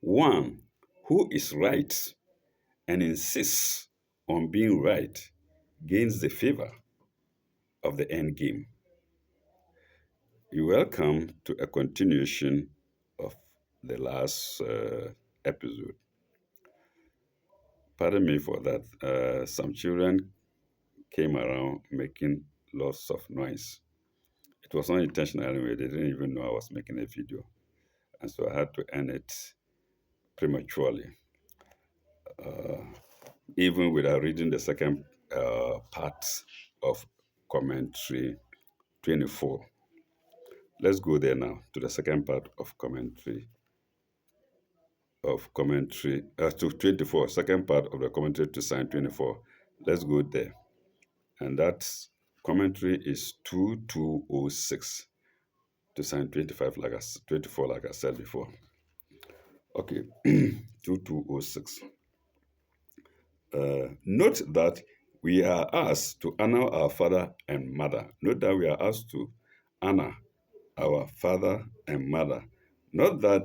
One who is right and insists on being right gains the favor of the end game. You're welcome to a continuation of the last episode. Pardon me for that. Some children came around making lots of noise. It was not intentional anyway. They didn't even know I was making a video. And so I had to end it prematurely, uh, even without reading the second part of commentary 24. Let's go there now to the second part of commentary to 24, second part of the commentary to Psalm 24. Let's go there. And that commentary is 2206 to Psalm 25, 24, like I said before. Okay, 2206. Note that we are asked to honor our father and mother. Note that we are asked to honor our father and mother. Not that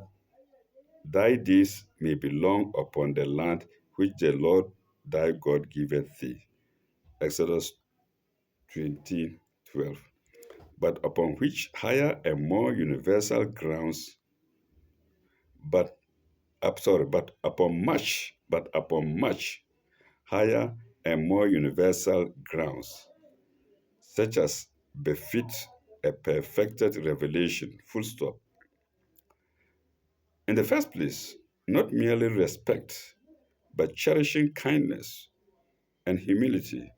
thy days may be long upon the land which the Lord thy God giveth thee. Exodus 20:12. But upon which higher and more universal grounds, but upon much higher and more universal grounds, such as befit a perfected revelation, full stop. In the first place, not merely respect, but cherishing kindness and humility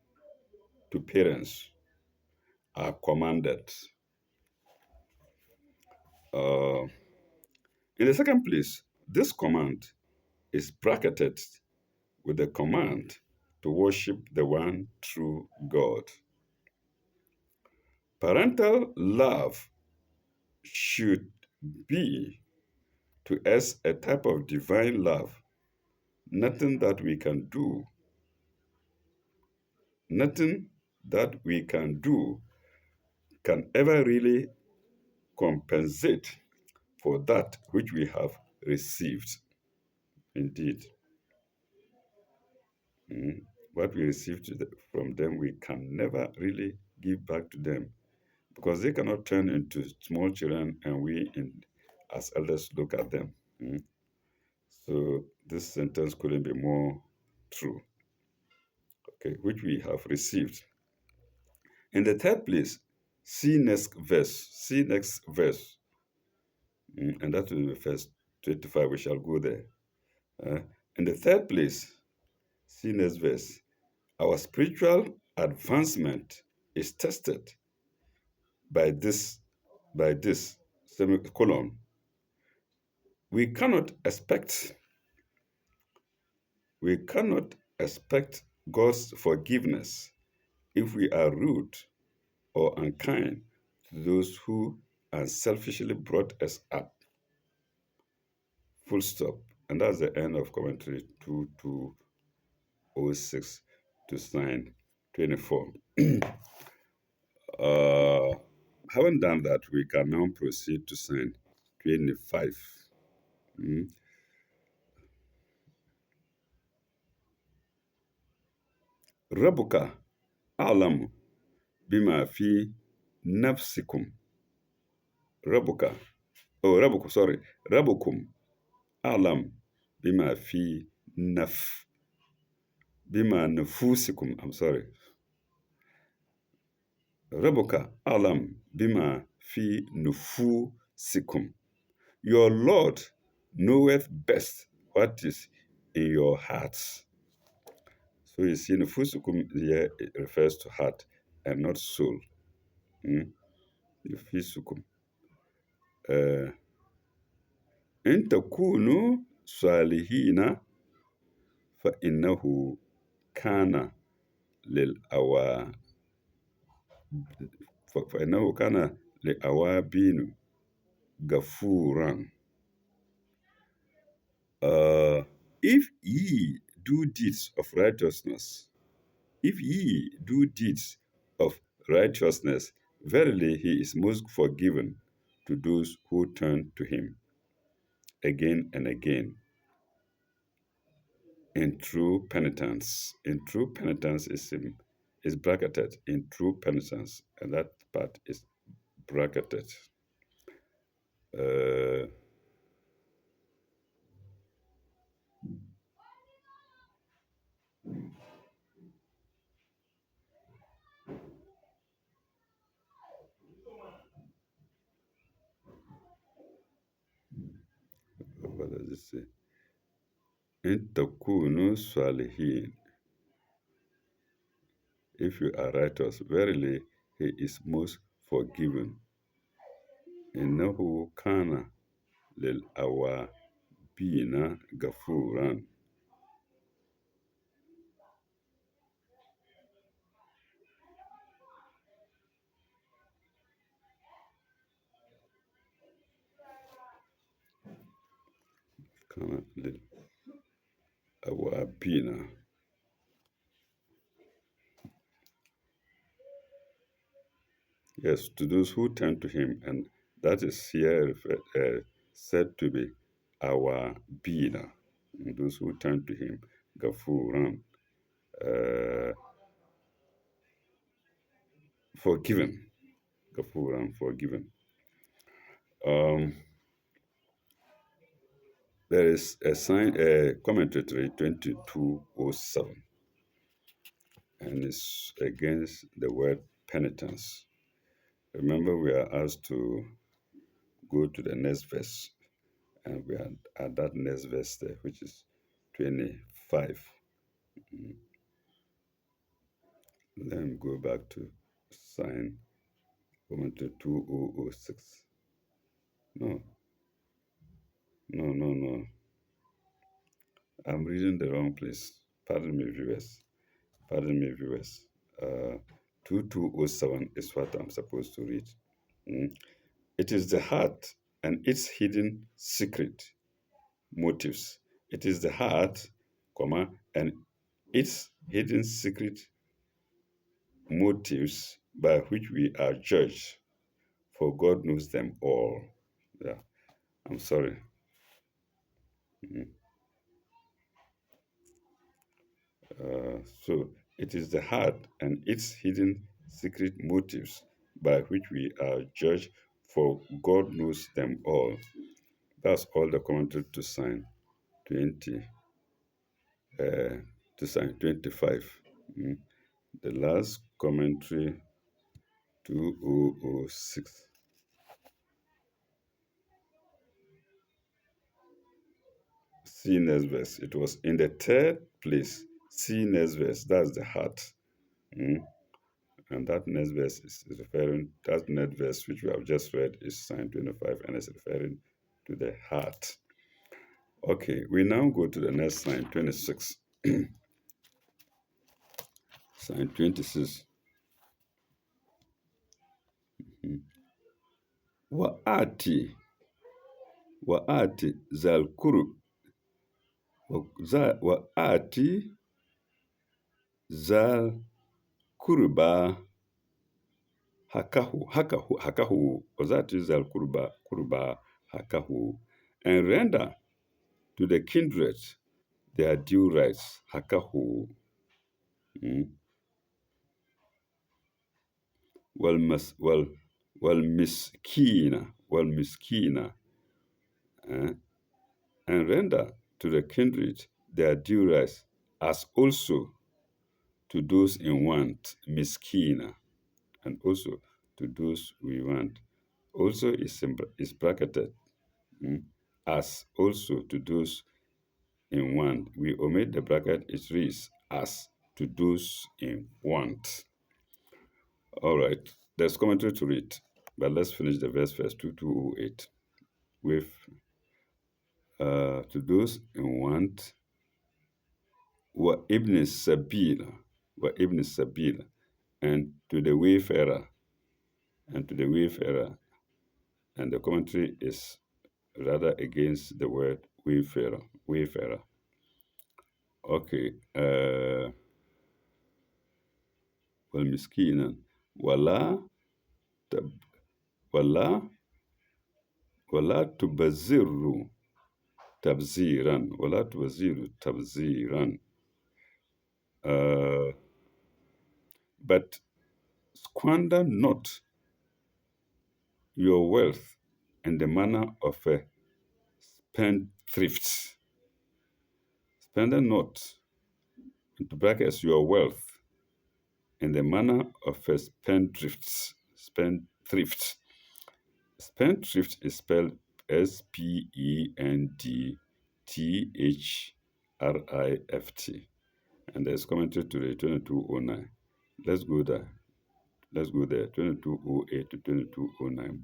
to parents are commanded. Uh, in the second place, this command is bracketed with the command to worship the one true God. Parental love should be to us a type of divine love. Nothing that we can do, nothing that we can do can ever really compensate for that which we have received. Indeed, what we received from them, we can never really give back to them because they cannot turn into small children and we, as elders, look at them. So this sentence couldn't be more true. Okay, which we have received. In the third place, see next verse. See next verse. And that will be verse 25. We shall go there. In the third place, see next verse. Our spiritual advancement is tested by this semicolon. We cannot expect God's forgiveness if we are rude or unkind to those who unselfishly brought us up. Full stop. And that's the end of commentary 2206 to sign 24. Having done that, we can now proceed to sign 25. ربك أعلم بما في نفسكم. ربك ربكم ربكم أعلم بما في بما نفوسكم. I'm sorry. ربك أعلم بما في نفوسكم. Your Lord knoweth best what is in your hearts. So you see, nufusukum here it refers to heart and not soul. Nufusukum. إن تكونوا صالحين فإنه كان للأوا فإنه كان لأوابين غفورا. If ye do deeds of righteousness, verily he is most forgiven to those who turn to him again and again. in true penitence. In true penitence is bracketed. In true penitence, and that part is bracketed. Uh, what does it say? In takunu swalihin. If you are righteous, verily he is most forgiven. Innahu kana lil awabina gafuran. Kana lil awabina. Yes, to those who turn to him, and that is here said to be our bina. Those who turn to him, gafuran, uh, forgiven, gafuran, forgiven. Um, there is a sign, a commentary 2207, and it's against the word penitence. Remember, we are asked to go to the next verse, and we are at that next verse there, which is 25. Mm. Let me go back to sign 2006. No, no. I'm reading the wrong place. Pardon me, viewers. Pardon me, viewers. 2207 is what I'm supposed to read. Mm. It is the heart and its hidden secret motives. It is the heart, comma, and its hidden secret motives by which we are judged, for God knows them all. Yeah, I'm sorry. Mhm. So it is the heart and its hidden secret motives by which we are judged, for God knows them all. That's all the commentary to sign 20, to sign 25. Mm. The last commentary 2006. See next verse. It was in the third place. See next verse. That's the heart. Mm. And that next verse is referring, that next verse which we have just read is Psalm 25 and it's referring to the heart. Okay, we now go to the next Psalm 26. Psalm 26. Mm. Wa'ati, wa'ati zal kuru, wa'ati zal kuruba hakahu, wa'ati zal kuruba hakahu, and render to the kindred their due rights, hakahu. Mm. Wal miskina, eh, and render to the kindred their due rights, as also to those in want, miskina, and also to those we want. Also is bracketed, mm, as also to those in want. We omit the bracket, it reads as to those in want. All right, there's commentary to read, but let's finish the verse 2208 with to those in want wa ibn sabila, and to the wayfarer, and to the wayfarer, and the commentary is rather against the word wayfarer. Okay, wal miskina, wala tab- wala wala tubaziru tabziran, wala tubaziru tabziran. Uh, but squander not your wealth in the manner of a spendthrift. Spend not, into brackets, your wealth in the manner of a spendthrift. Spendthrift. Spendthrift is spelled Spendthrift, and there's commentary to the 2209. Let's go there. Let's go there. 2208 to 2209,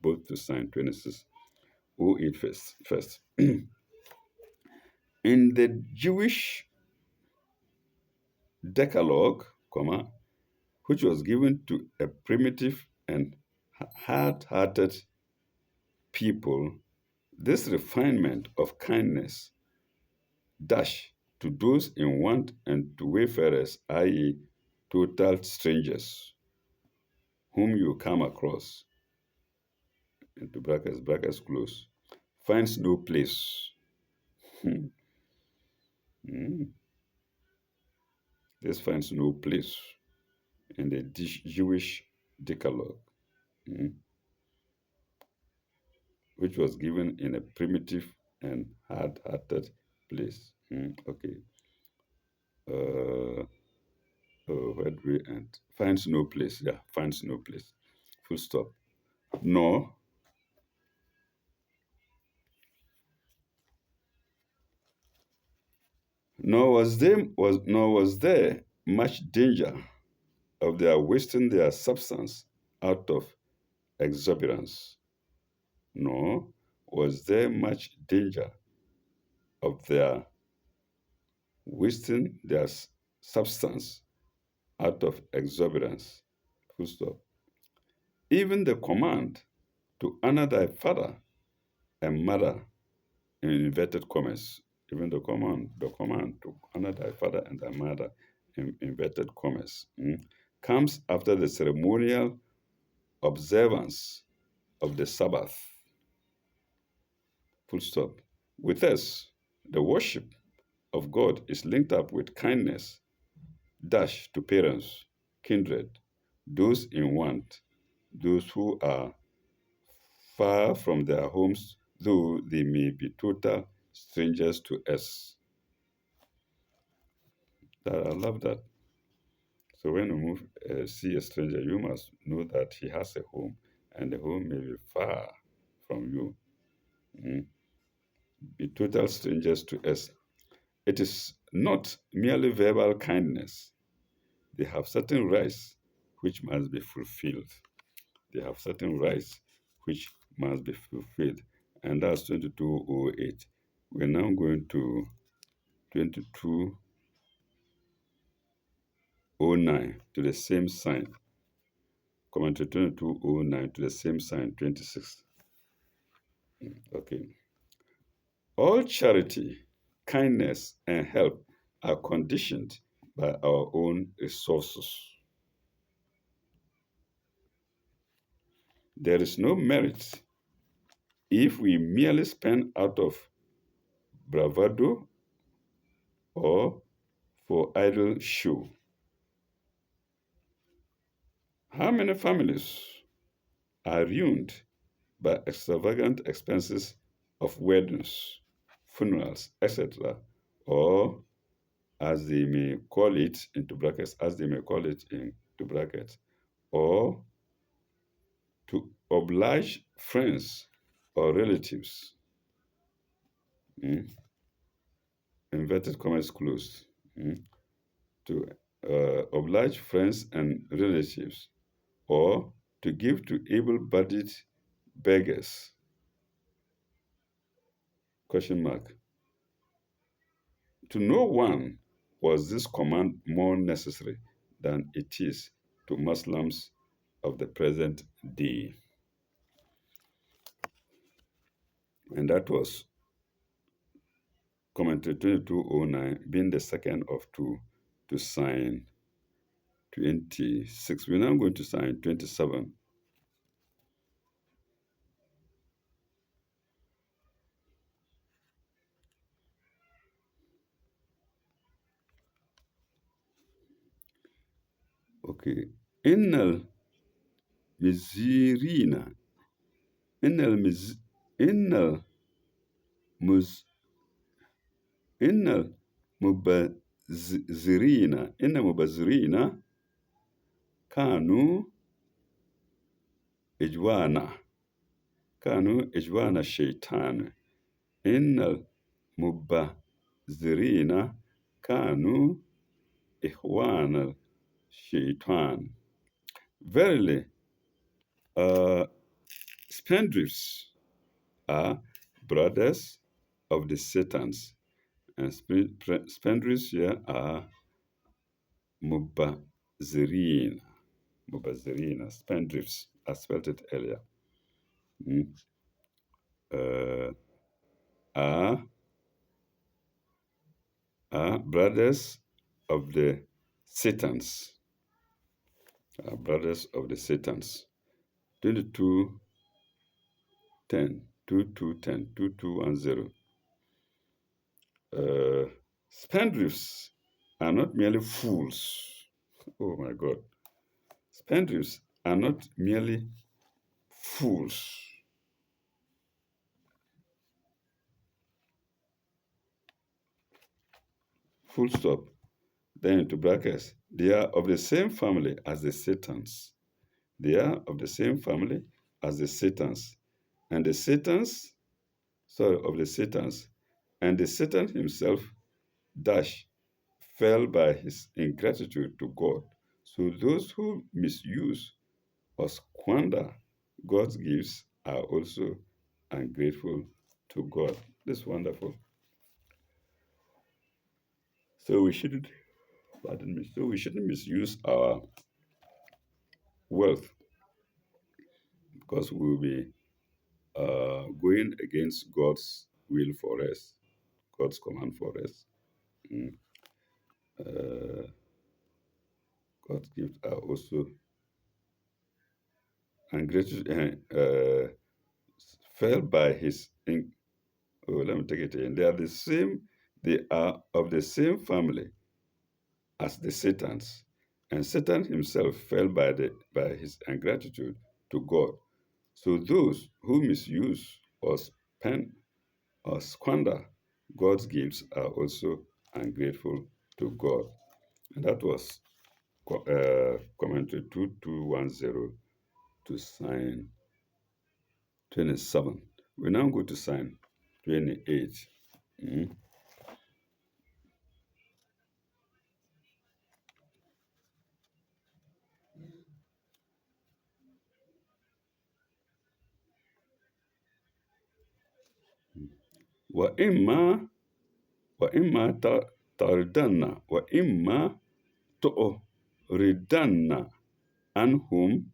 both to sign 2608 first. In the Jewish Decalogue, comma, which was given to a primitive and hard-hearted people, this refinement of kindness dash to those in want and to wayfarers, i.e., total strangers whom you come across, into brackets close, finds no place. Hmm. Hmm. This finds no place in the Jewish Decalogue, hmm, which was given in a primitive and hard-hearted place. Hmm. Okay. Uh, where do we end? Finds no place. Yeah, finds no place. Full stop. Nor nor was there much danger of their wasting their substance out of exuberance, nor was there much danger of their wasting their substance out of exuberance. Full stop. Even the command to honor thy father and mother, in inverted commas, even the command to honor thy father and thy mother, in inverted commas, comes after the ceremonial observance of the Sabbath. Full stop. With us, the worship of God is linked up with kindness, dash to parents, kindred, those in want, those who are far from their homes, though they may be total strangers to us. I love that. So when you see a stranger, you must know that he has a home, and the home may be far from you. Mm. Be total strangers to us. It is not merely verbal kindness. They have certain rights which must be fulfilled. They have certain rights which must be fulfilled. And that's 2208. We're now going to 2209 to the same sign. Commentary 2209 to the same sign 26. Okay. All charity, kindness, and help are conditioned by our own resources. There is no merit if we merely spend out of bravado or for idle show. How many families are ruined by extravagant expenses of weddings, funerals, etc., or as they may call it into brackets, or to oblige friends or relatives, mm, inverted commas closed, to oblige friends and relatives, or to give to able-bodied beggars, question mark. To no one was this command more necessary than it is to Muslims of the present day. And that was commentary 2209, being the second of two to sign 26. We're now going to sign 27. Okay. Innal mizirina. Innal miz. Innal muz. Innal mubazirina. Innal mubazirina kanu ijwana. Kanu ijwana shaitan. Innal mubazirina kanu ihwana shaitan. Verily, uh, spendthrifts are brothers of the Satans, and spendthrifts here are mubazirina. Mubazirina, spendthrifts. I spelled it earlier. Mm. Uh, are brothers of the Satans. Brothers of the Satans. 22 10, 2210, 2210. Spendthrifts are not merely fools. Oh my God. Spendthrifts are not merely fools. Full stop. Then into brackets. They are of the same family as the Satans. They are of the same family as the Satans. And the Satans, sorry, of the Satans. And the Satan himself, dash, fell by his ingratitude to God. So those who misuse or squander God's gifts are also ungrateful to God. That's wonderful. So we shouldn't, pardon me, so we shouldn't misuse our wealth because we'll be going against God's will for us, God's command for us. Mm. Uh, God's gifts are also ungrateful, fell by his. Oh, let me take it in. They are the same. They are of the same family as the Satans, and Satan himself fell by his ingratitude to God. So those who misuse or spend or squander God's gifts are also ungrateful to God. And that was commentary 2210 to sign 27. We now go to sign 28. Mm. وإما وإما تردن وإما تؤردن عنهم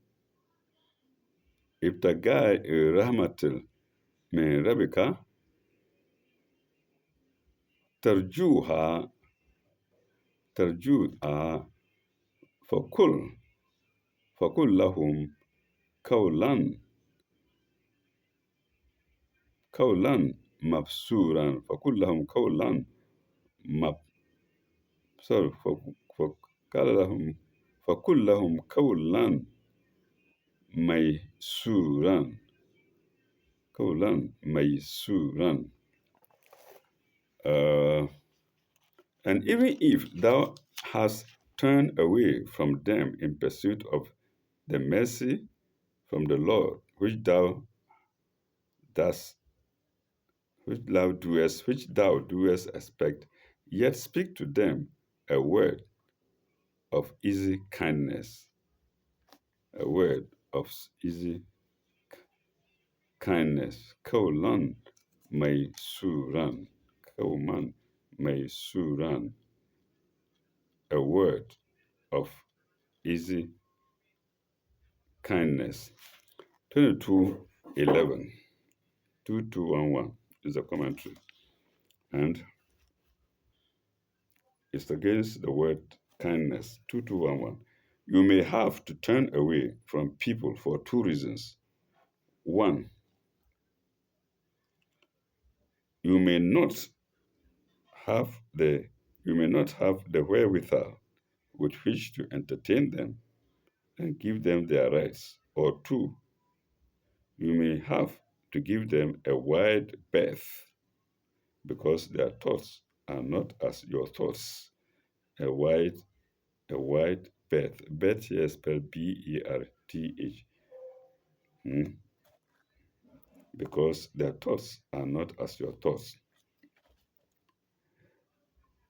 ابتغاء رحمة من ربك ترجوها ترجوها فقل فقل لهم قولا قولا مبسورا فقل لهم قولا مب sorry فقال لهم فقل لهم قولا ميسورا قولا ميسورا uh, and even if thou hast turned away from them in pursuit of the mercy from the Lord, dost, which thou doest expect, yet speak to them a word of easy kindness, a word of easy kindness. Kaulan may suran, kauman may suran, a word of easy kindness. 22:11, 2211 is a commentary, and it's against the word kindness. 2211. You may have to turn away from people for two reasons. One, you may not have the you may not have the wherewithal with which to entertain them. and give them their rights. Or two, you may have to give them a wide berth because their thoughts are not as your thoughts. A wide, a wide berth. Berth here is spelled Berth. Hmm? Because their thoughts are not as your thoughts.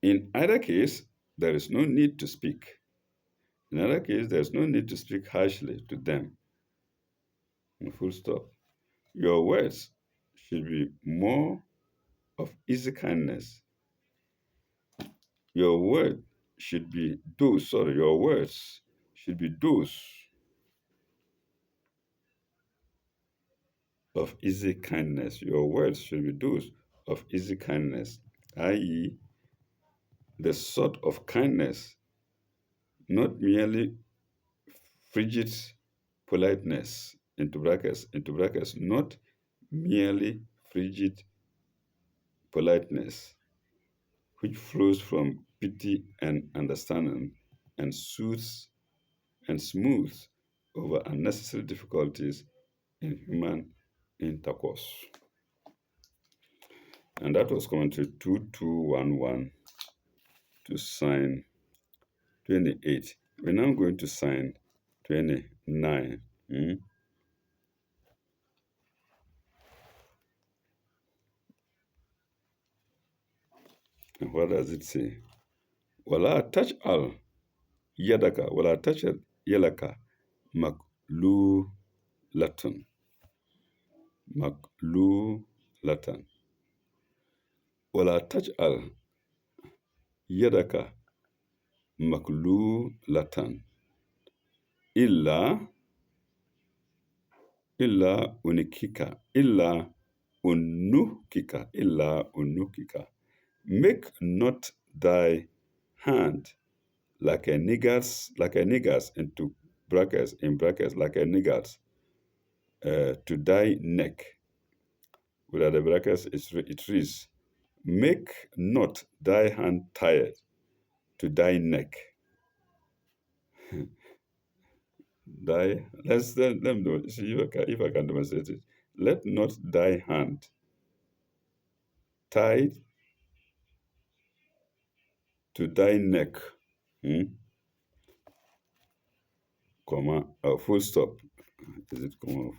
In either case, there is no need to speak. In either case, there is no need to speak harshly to them. Full stop. Your words should be more of easy kindness. Your word should be those, sorry, your words should be those of easy kindness. Your words should be those of easy kindness, i.e., the sort of kindness, not merely frigid politeness, into brackets, not merely frigid politeness, which flows from pity and understanding and soothes and smooths over unnecessary difficulties in human intercourse. And that was commentary 2211 to sign 28. We're now going to sign 29. And what does it say? Wala touch al yadaka, wala touch yalaka maklu latun. Maklu latan. Wala touch al yadaka maklu latan. Illa illa unukika. Make not thy hand like a nigger's into brackets in brackets like a nigger's to thy neck. Without the brackets, it reads, make not thy hand tired to thy neck. Let them know. See if I can demonstrate it. Let not thy hand tied to thy neck, comma, full stop. Is it comma?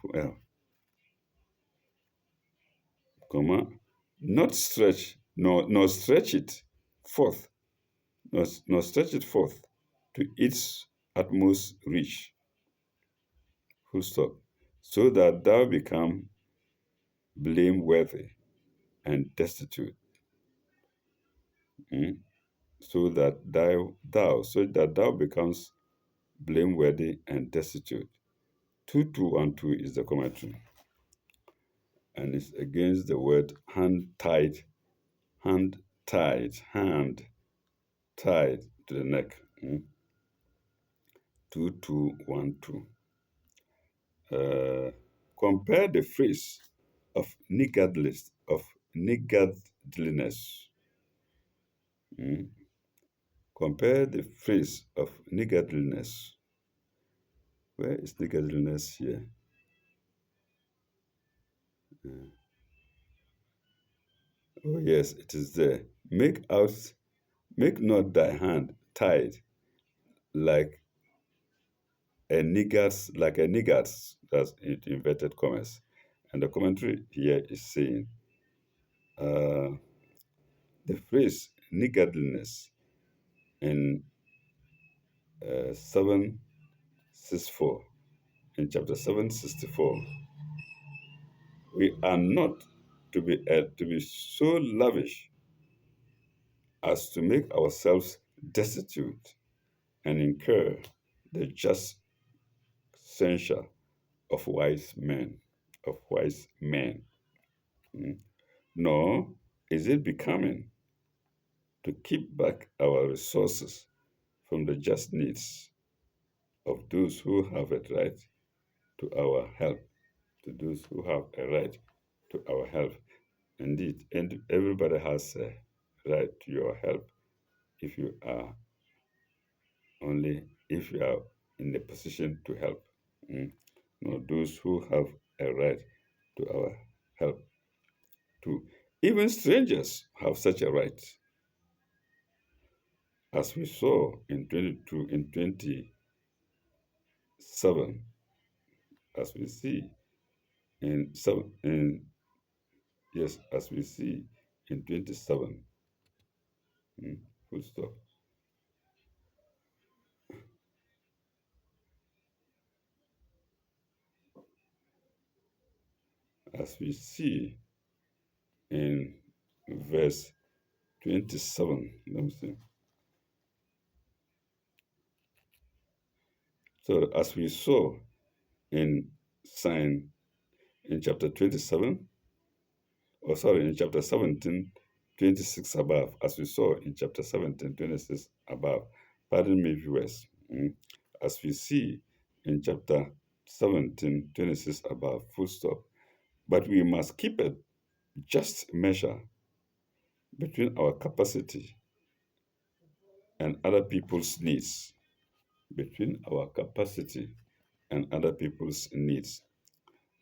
Comma, not stretch, nor stretch it forth, nor stretch it forth to its utmost reach. Full stop. So that thou become blameworthy and destitute. So that thou becomes blameworthy and destitute. 2212 is the commentary. And it's against the word hand tied to the neck. 2212. Compare the phrase of niggardliness. Compare the phrase of niggardliness. Where is niggardliness here? Oh yes, it is there. Make not thy hand tied like a niggard's, that's in inverted commas. And the commentary here is saying the phrase niggardliness in 764, in chapter 764, we are not to be so lavish as to make ourselves destitute and incur the just censure of wise men, Nor is it becoming to keep back our resources from the just needs of those who have a right to our help, to those who have a right to our help. Indeed, and everybody has a right to your help if you are in a position to help. Mm. No, those who have a right to our help too. Even strangers have such a right, as we saw in 22 in 27, as we see in seven in yes, as we see in 27. Mm, full stop. As we see in verse 27. Let me see. So as we saw in sign in chapter 27, or sorry, in chapter 17, 26 above, as we saw in chapter 17, 26 above. Pardon me, viewers. As we see in chapter 17, 26 above, full stop. But we must keep a just measure between our capacity and other people's needs. Between our capacity and other people's needs.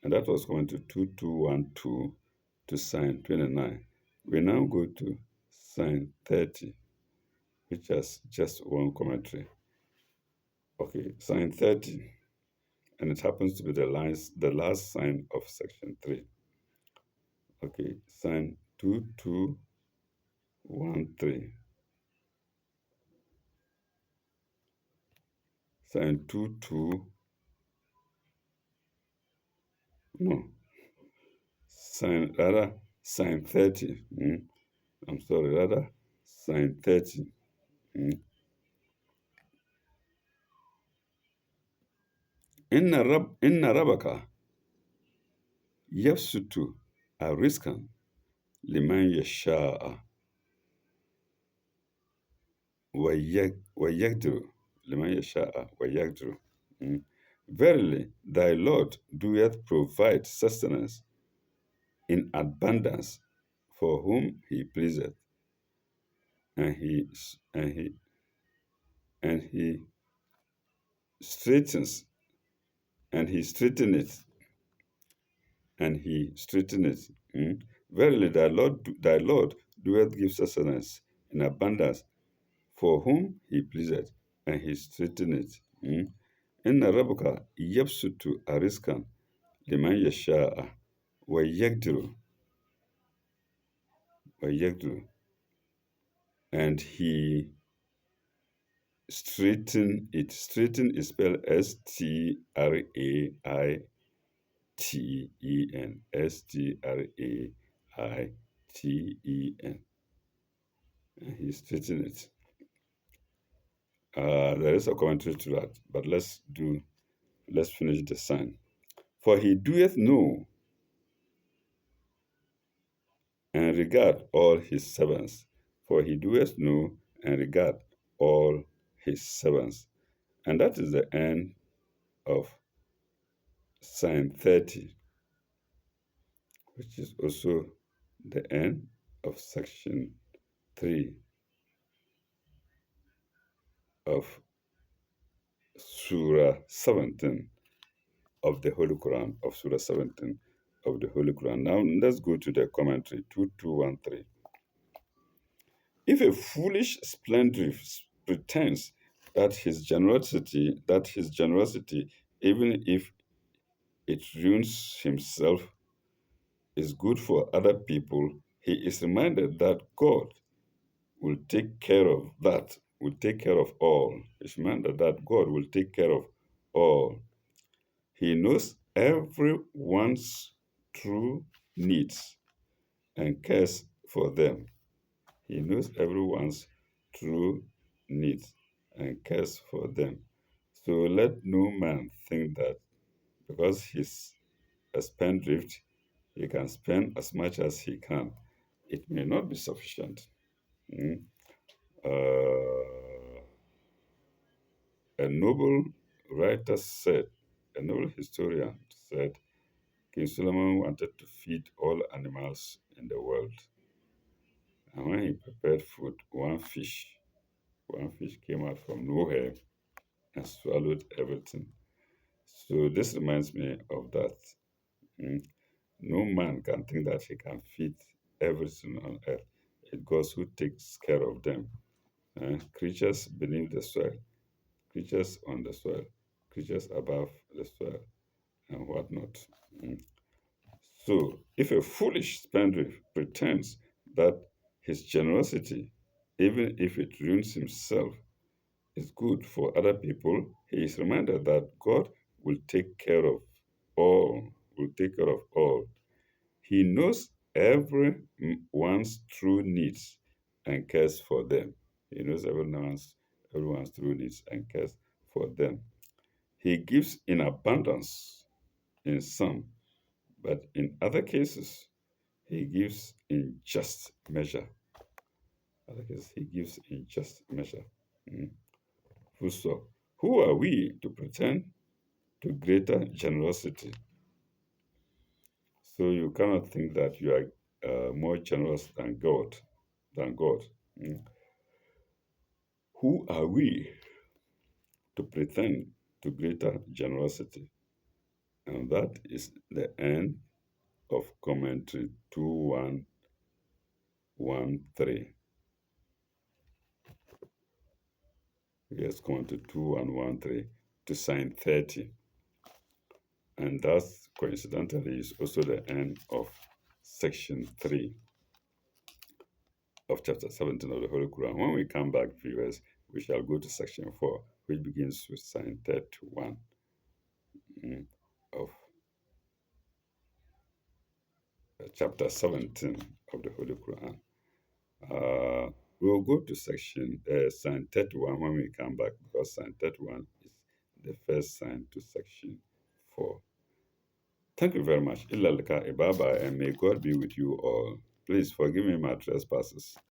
And that was going to 2212 to sign 29. We now go to sign 30, which has just one commentary. Okay, sign 30, and it happens to be the last sign of section 3. Okay, sign 2213. Sign 22, no, sign 30. I'm sorry, rather, sign 30. Mm. إن ربك يبسط الرزق لمن يشاء ويقدر لمن يشاء ويقدر. Mm. Verily, thy Lord doeth provide sustenance in abundance for whom he pleaseth, and he straightens he straighteneth it. Mm. Verily, thy Lord doeth give sustenance in abundance for whom he pleaseth, and he straighteneth it. Mm. إن ربك يبسط الرزق لمن يشاء ويقدر ويقدر, and he straighten it. Straighten is spelled Straiten. Straiten. And he straighten it. There is a commentary to that, but let's finish the sign. For he doeth know and regard all his servants. For he doeth know and regard all his servants. And that is the end of Psalm 30, which is also the end of section 3 of Surah 17 of the Holy Quran, Surah 17 of the Holy Quran. Now let's go to the commentary 2213. If a foolish spendthrift pretends that his generosity, even if it ruins himself, is good for other people, he is reminded that God will take care of that, will take care of all. It's reminded that God will take care of all. He knows everyone's true needs and cares for them. He knows everyone's true needs and cares for them. So let no man think that because he's a spendthrift, he can spend as much as he can. It may not be sufficient. Mm. Uh, a noble writer said, a noble historian said, King Solomon wanted to feed all animals in the world. And when he prepared food, one fish came out from nowhere and swallowed everything. So this reminds me of that. Mm. No man can think that he can feed everything on earth. It's God who takes care of them. Creatures beneath the soil, creatures on the soil, creatures above the soil, and whatnot. Mm. So, if a foolish spendthrift pretends that his generosity, even if it ruins himself, is good for other people, he is reminded that God will take care of all, will take care of all. He knows everyone's true needs and cares for them. He knows everyone's true needs and cares for them. He gives in abundance in some, but in other cases, he gives in just measure. Other cases, he gives in just measure. Mm. Full stop. Who are we to pretend to greater generosity? So you cannot think that you are more generous than God. Than God. Mm. Who are we to pretend to greater generosity? And that is the end of commentary 2113. Yes, commentary 2113 to sign 30. And that coincidentally is also the end of section 3 of chapter 17 of the Holy Quran. When we come back, viewers, we shall go to section 4, which begins with sign 31 of chapter 17 of the Holy Quran. We'll go to section sign 31 when we come back, because sign 31 is the first sign to section 4. Thank you very much. Ilalika Ibaba, and may God be with you all. Please forgive me my trespasses.